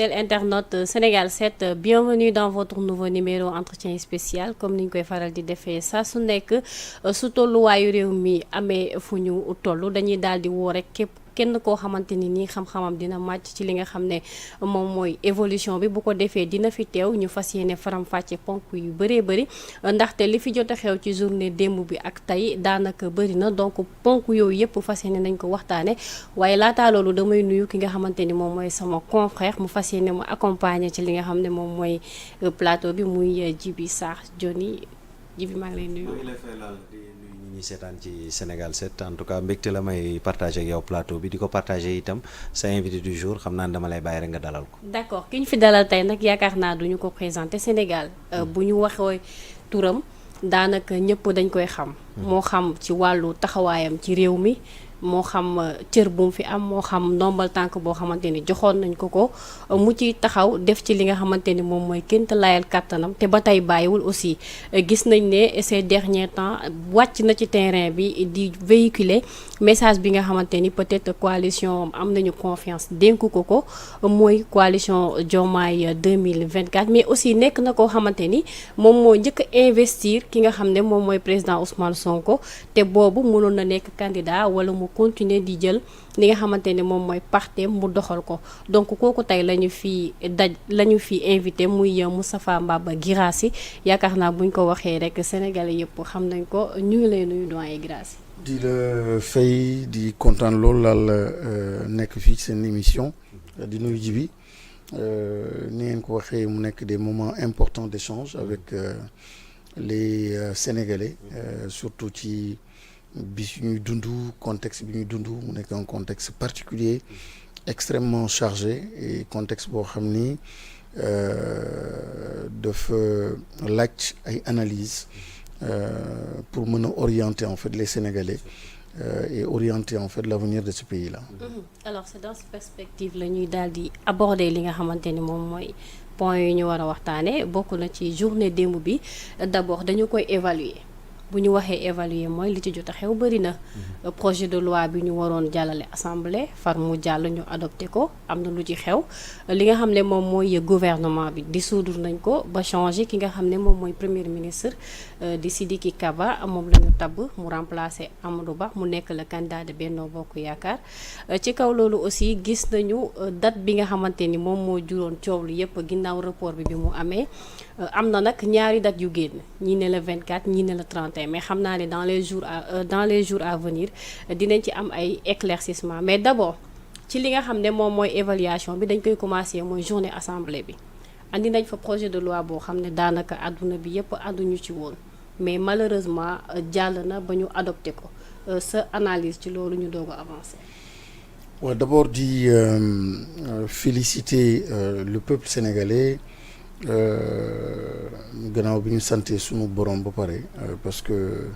fidèles internautes Sénégal 7 bienvenue dans votre nouveau numéro entretien spécial comme ni ñu koy faral di defee saa su nekk su tolluwaayu réew mi amee fu ñu toll dañuy daal di woo rek képp kenn koo xamante ni nii xam-xamam dina màcc ci li nga xam ne moom mooy évolution bi bu ko defee dina fi teew ñu fas yéene faram-fàcce ponk yu bëree bëri ndaxte li fi jot a xew ci journée démb bi ak tey daanaka bëri na donc ponk yooyu yëpp fas yéene nañ ko waxtaane waaye laataa loolu damay nuyu ki nga xamante ni moom mooy sama confrère mu fas yéene mu accompagner ci li nga xam ne moom mooy plateau bi muy Djiby Sarr Johnny Djiby maa ngi lay nuyu. ñi seetaan ci Sénégal 7 en tout cas mbégte la may partagé ak yow plateau bi di ko partagé itam sa invité du jour xam naa ne dama lay bàyyi rek nga dalal ko. d'accord ki ñu fi dalal tey nag yaakaar naa duñu ko présenté Sénégal bu ñu waxee turam daanaka ñëpp dañ koy xam. moo xam ci wàllu taxawaayam ci réew mi. moo xam cër bu mu fi am moo xam ndombal tànk boo xamante ni joxoon nañ ko mu ci taxaw def ci li nga xamante ni moom mooy ként layal kàttanam te ba tey bàyyiwul aussi gis nañ ne ces derniers temps wàcc na ci terrain bi di véhiculer message bi nga xamante ni peut-être coalition am nañu confiance dénku ko mooy coalition Diomaye 2024 mais aussi nekk na koo xamante ni moom moo njëkk a investir ki nga xam ne moom mooy président Ousmane Sonko te boobu mënoon na nekk candidat wala mu continuer di jël li nga xamante ne moom mooy partem mu doxal ko donc kooku tey la ñu fi invité muy Moustapha Mbaba Guirassy yaakaar naa buñ ko waxee rek sénégalais yëpp xam nañ ko ñu ngi lay nuyu doyen Guirassy. di la fay di kontaan loolu laal nekk fii seen émission di nuyu Djiby ni ngeen ko waxee mu nekk des moments importants d'échange avec les sénégalais surtout ci bis ñuy dund contexte bi ñuy dund mu nekk un contexte particulier extrêmement chargé et contexte boo xam ni dafa laaj ay analyse pour mën a orienter en fait les Sénégalais et orienter en fait l'avenir de ce pays-là. Alors c'est dans cette perspective la ñuy daal di aborder li nga xamante ni moom mooy point yu ñu war a waxtaane bokk na ci journée démb bi d'abord dañu koy évaluer. bu ñu waxee évaluer mooy li ci jot a xew bëri na projet de loi bi ñu waroon jàllale assemblée far mu jàll ñu adopté ko am na lu ci xew li nga xam ne moom mooy gouvernement bi dissoudre nañ ko ba changé ki nga xam ne moom mooy premier ministre di Sidiki Kaba moom la ñu tabb mu remplacer Amadou Ba mu nekk le candidat de Benno Bokk Yaakaar ci kaw loolu aussi gis nañu date bi nga xamante ni moom moo juróon coow lu yëpp ginnaaw report bi mu amee am na nag ñaari date yu génn ñii ne le 24 ñii ne le 31 mais xam naa ne dans les jours à venir dinañ ci am ay éclaircissement mais d'abord ci li nga xam ne moom mooy évaluation bi dañ koy commencer mooy journée assemblée bi andi nañ fa projet de loi boo xam ne daanaka àdduna bi yëpp ànduñu ci woon mais malheureusement jàll na ba ñu adopté ko sa analyse ci loolu ñu doog a avancer. waaw d'abord di féliciter le peuple sénégalais gannaaw bi ñu sante sunu borom ba pare parce que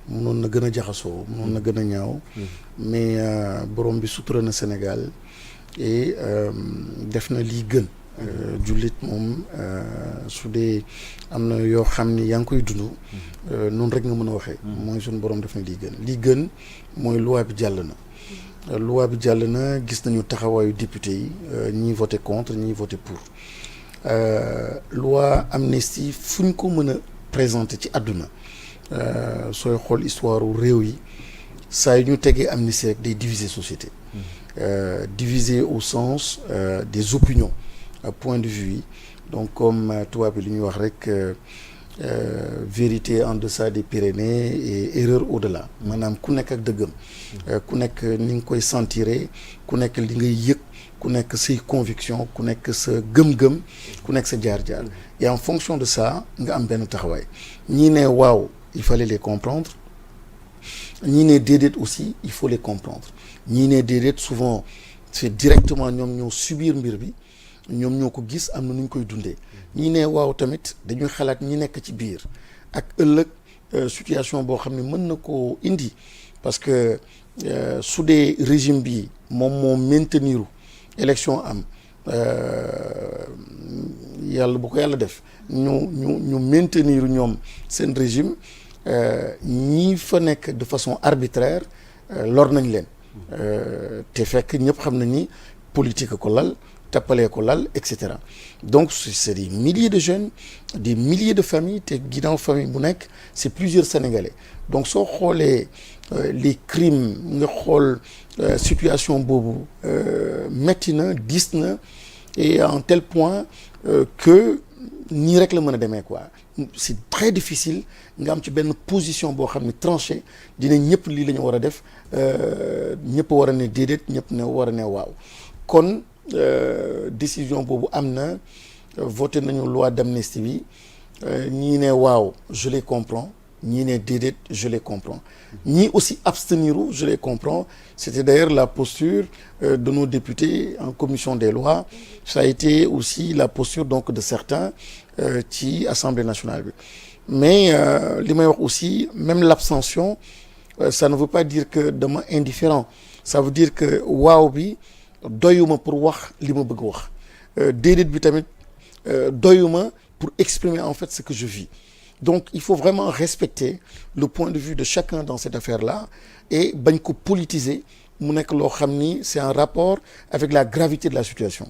mënoon na gën a jaxasoo mënoon na gën a ñaaw mais borom bi sutura na Sénégal et def na lii gën jullit moom su dee am na yoo xam ni yaa ngi koy dund noonu rek nga mën a waxee mooy sunu borom def na lii gën mooy loi bi jàll na loi bi jàll na gis nañu taxawaayu député yi ñii voté contre ñii voté pour loi amnistie fu ñu ko mën a présenter ci àdduna sooy xool histoire réew yi saa yu ñu tegee amnistie rek day diviser société diviser au sens des opinions point de vue yi donc comme tubaab bi li ñuy wax rek vérité en deçà des Pyrénées et erreur au-delà maanaam ku nekk ak dëggam ku nekk ni nga koy sentiré ku nekk li ngay yëg ku nekk say conviction ku nekk sa gëm-gëm ku nekk sa jaar-jaar et en fonction de ça nga am benn taxawaay ñii ne waaw il fallait les comprendre ñii ne déedéet aussi il faut les comprendre ñii ne déedéet souvent c'est directement ñoom ñoo subir mbir bi ñoom ñoo ko gis am na nu ñu koy dundee ñii ne waaw tamit dañuy xalaat ñi nekk ci biir ak ëllëg situation boo xam ne mën na koo indi parce que su dee régime bi moom moo maintenir élection am yàlla bu ko yàlla def ñu maintenir ñoom seen régime ñii fa nekk de façon arbitraire lor nañ leen te fekk ñëpp xam na ni politique ko lal tappalee ko lal et cetera. Donc c'est des milliers de jeunes, des milliers de familles te ginnaaw famille bu nekk c'est plusieurs Sénégalais. Donc soo xoolee les crimes nga xool situation boobu metti na diis na et en tel point que nii rek la mën a demee quoi. C'est très difficile nga am ci benn position boo xam ne tranchée dina ñëpp lii la ñu war a def ñëpp war a ne déedéet ñëpp ne war a ne waaw kon décision boobu am na voté nañu loi d'amnistie bi ñii ne waaw je les comprends ñii ne déedéet je les comprends ñii aussi absteniru je les comprends. C'était d'ailleurs la posture de nos députés en commission des lois. Ça a été aussi la posture donc de certains ci Assemblée nationale bi mais li may wax aussi même l'abstention ça ne veut pas dire que dama indifférent. Ça veut dire que waaw bi doyuma pour wax li ma bëgg wax déedéet bi tamit doyuma pour exprimer en fait ce que je vis. Donc il faut vraiment respecter le point de vue de chacun dans cette affaire-là et bañ ko politiser mu nekk loo xam ni c'est un rapport avec la gravité de la situation.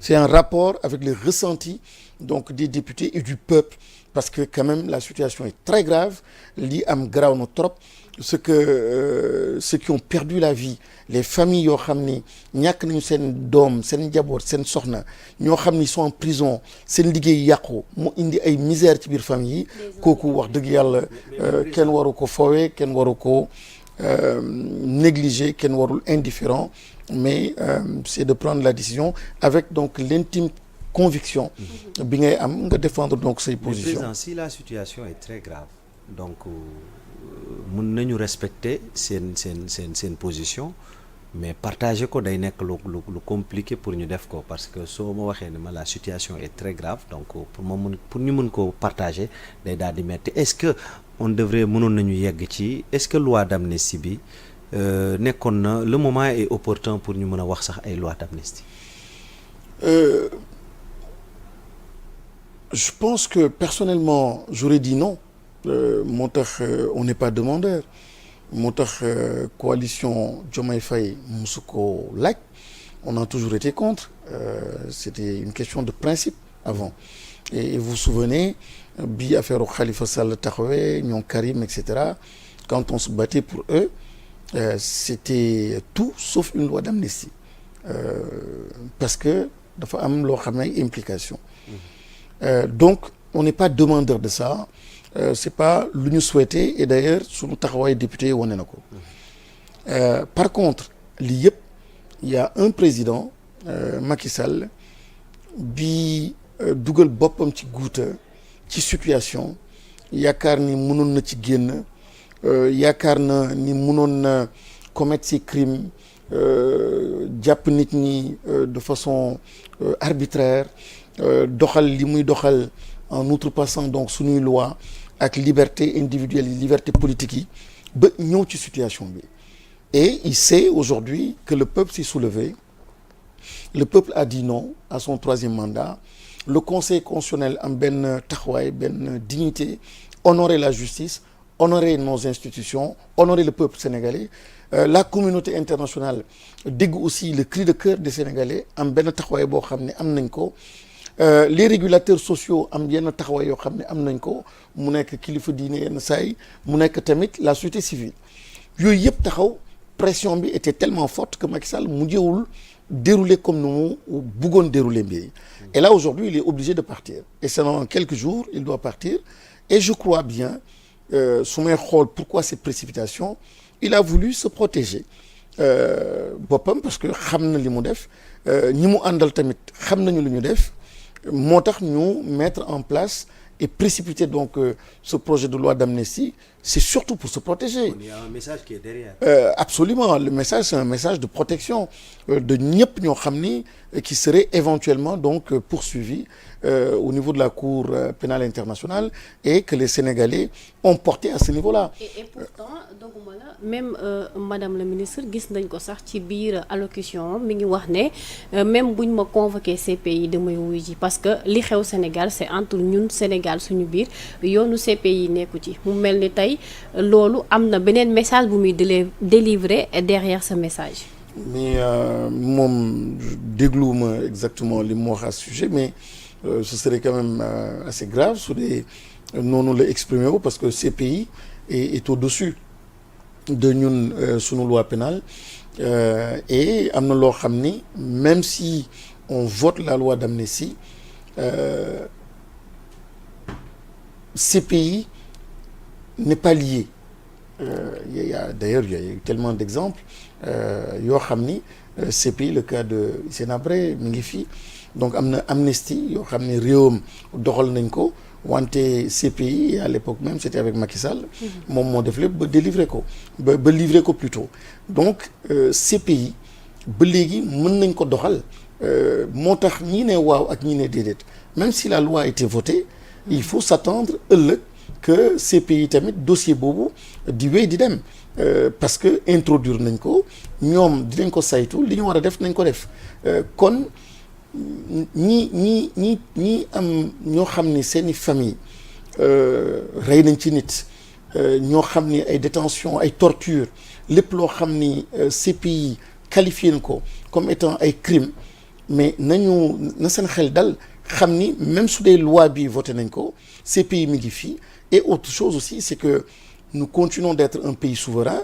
C'est un rapport avec les ressentis donc des députés et du peuple parce que quand même la situation est très grave lii am garaaw na trop. Ceux qui ont perdu la vie les familles yoo xam ni ñàkk nañu seen doom seen njaboot seen soxna ñoo xam ni sont en prison seen liggéey yàqu mu indi ay misère ci biir famille yi kooku wax dëgg yàlla kenn waru ko foowee kenn waru ko négliger kenn warul indifférent mais c'est de prendre la décision avec donc l'intime conviction bi ngay am nga défendre donc say positions. Mais président, si la situation est très grave donc mën nañu respecter seen position mais partager ko day nekk lu compliqué pour ñu def ko parce que soo ma waxee ne ma la situation est très grave donc pour ñu mën ko partager day daal di metti. Est-ce que on devrait mënoon nañu yegg ci est-ce que loi d'amnistie bi nekkoon na le moment est opportun pour ñu mën a wax sax ay loi d'amnistie? Je pense que personnellement j'aurais dit non. Moo tax on n'est pas demandeur moo tax coalition Diomaye Faye musu ko laaj on a toujours été contre c'était une question de principe avant et vous vous souvenez bi affaire Khalifa Sall taxawee ñoom Karim et cetera quand on se battait pour eux c'était tout sauf une loi d'amnistie parce que dafa am loo xam ne ay implications donc on n'est pas demandeur de ça. C'est pas lu ñu souhaité et d'ailleurs suñu taxawaay député wane na ko par contre lii yëpp il y a un président Macky Sall bi dugal boppam ci guuta ci situation yaakaar ni mënoon na ci génn yaakaar na ni mënoon na commettre ces crimes jàpp nit ñi de façon arbitraire doxal li muy doxal en outrepassant donc suñuy loi ak liberté individuelle yi liberté politique yi ba ñëw ci situation bi et il sait aujourd'hui que le peuple s'est soulevé le peuple a dit non à son troisième mandat le conseil constitutionnel am benn taxawaay benn dignité honorer la justice honorer nos institutions honorer le peuple sénégalais la communauté internationale dégg aussi le cri de cœur des Sénégalais am benn taxawaay boo xam ne am nañ ko les régulateurs sociaux am yenn taxawaay yoo xam ne am nañ ko mu nekk kilifa diine yenn saay mu nekk tamit la société civile yooyu yëpp taxaw pression bi était tellement forte que Macky Sall mujjewul dérouler comme nu mu bëggoon dérouler mbir yi et là aujourd'hui il est obligé de partir et c'est dans quelques jours il doit partir et je crois bien su may xool pourquoi cette précipitation il a voulu se protéger boppam parce que xam na li mu def ñi mu àndal tamit xam nañu lu ñu def moo tax ñu mettre en place et précipiter donc ce projet de loi d'amnistie c'est surtout pour se protéger. Il y a un message qui est derrière. Absolument le message c'est un message de protection de ñëpp ñoo xam ni qui serait éventuellement donc poursuivi au niveau de la Cour pénale internationale et que les Sénégalais ont porté à ce niveau-là. Et pourtant doguma la même madame la ministre gis nañ ko sax ci biir allocution mi ngi wax ne même buñ ma convoqué CPI damay wuy ji parce que li xew Sénégal c'est entre ñun Sénégal suñu biir yoonu CPI nekku ci mu mel ni tey loolu am na beneen message bu muy délivrer derrière ce message. mais moom dégluwuma exactement li mu wax à ce sujet mais ce serait quand même assez grave su dee noonu la exprimer wu parce que ces pays est au-dessus de ñun sunu loi pénale et am na loo xam ni même si on vote la loi d'amnistie CPI n'est pas lié d'ailleurs il y a eu tellement d'exemples yoo xam ni CPI le cas de Hissène Habré mi ngi fi donc am na amnistie yoo xam ne réewam doxal nañ ko wante CPI à l'époque même c'était avec Macky Sall moom moo def lépp ba délivrer ko ba livrer ko plutôt donc CPI ba léegi mën nañ ko doxal moo tax ñii ne waaw ak ñii ne déedéet même si la loi a été votée il faut s'attendre ëllëg que CPI tamit dossier boobu di wéy di dem parce que introduire nañ ko ñoom dinañ ko saytu li ñu war a def nañ ko def kon ñi am ñoo xam ni seeni famille rey nañ ci nit ñoo xam ni ay détention ay torture lépp loo xam ni CPI qualifié na ko comme étant ay crimes mais na seen xel dal xam ni même su dee loi bi voté nañ ko CPI mi ngi fii et autre chose aussi c'est que nous continuons d'être un pays souverain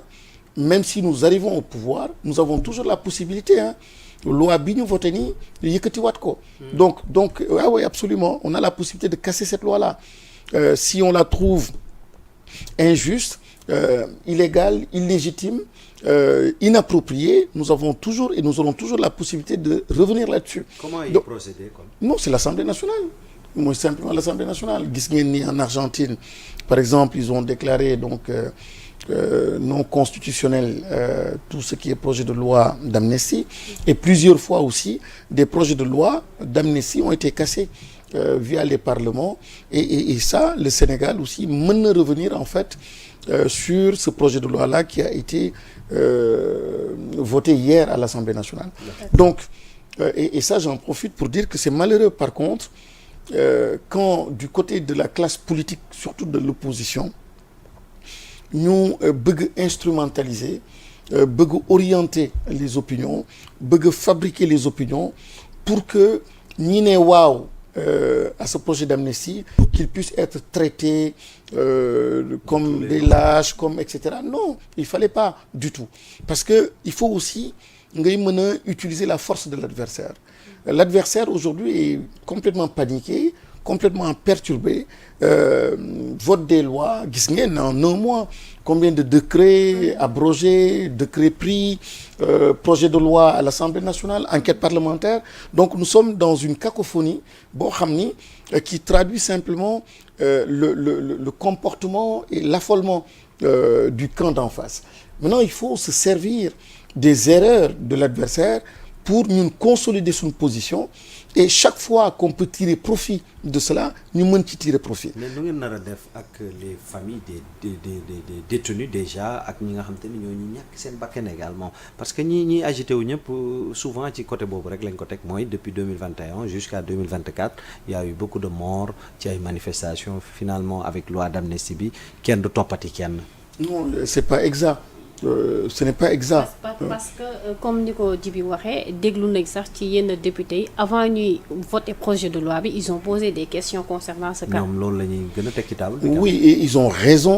même si nous arrivons au pouvoir nous avons toujours la possibilité loi bi ñu voté nii yëkkatiwaat ko donc oui absolument on a la possibilité de casser cette loi-là si on la trouve injuste illégale illégitime inappropriée nous avons toujours et nous aurons toujours la possibilité de revenir là-dessus. Comment y procéder comme? Non, c'est l'Assemblée nationale. Moi simplement l'Assemblée nationale gis ngeen ni en Argentine par exemple ils ont déclaré donc non constitutionnel tout ce qui est projet de loi d'amnistie et plusieurs fois aussi des projets de loi d'amnistie ont été cassés via les parlements et ça le Sénégal aussi mën na revenir en fait sur ce projet de loi-là qui a été voté hier à l'Assemblée nationale. Donc et ça j'en profite pour dire que c'est malheureux par contre quand du côté de la classe politique surtout de l'opposition ñu bëgg instrumentaliser bëgg orienter les opinions bëgg fabriquer les opinions pour que ñi ne waaw à ce projet d'amnistie qu'ils puissent être traités comme des lâches comme etc. Non, il fallait pas du tout parce que il faut aussi ngay mën a utiliser la force de l'adversaire. L'adversaire aujourd'hui est complètement paniqué, complètement perturbé, vote des lois, gis ngeen en un mois combien de décrets abrogés, décrets pris, projet de loi à l'Assemblée nationale, enquête parlementaire. Donc nous sommes dans une cacophonie boo xam ni qui traduit simplement le comportement et l'affolement du camp d'en face. Maintenant il faut se servir des erreurs de l'adversaire pour ñun consolider suñu position et chaque fois qu'on peut tirer profit de cela ñu mën ci tirer profit. mais lu ngeen nar a def ak les familles des détenus déjà ak ñi nga xam te ni ñoo ñu ñàkk seen bakkan également parce que ñi agité wu ñëpp souvent ci côté boobu rek lañ ko teg mooy depuis 2021 jusqu'à 2024 il y a eu beaucoup de morts ci ay manifestations finalement avec loi d'amnistie bi kenn du toppati kenn. Non, c'est pas exact. Ce n'est pas exact. parce que comme ni ko Djibi waxee déglu nañ sax ci yenn députés yi avant ñuy voter projet de loi bi ils ont posé des questions concernant ce cas. ñoom loolu la ñuy gën a teg ci table. Oui, et ils ont raison.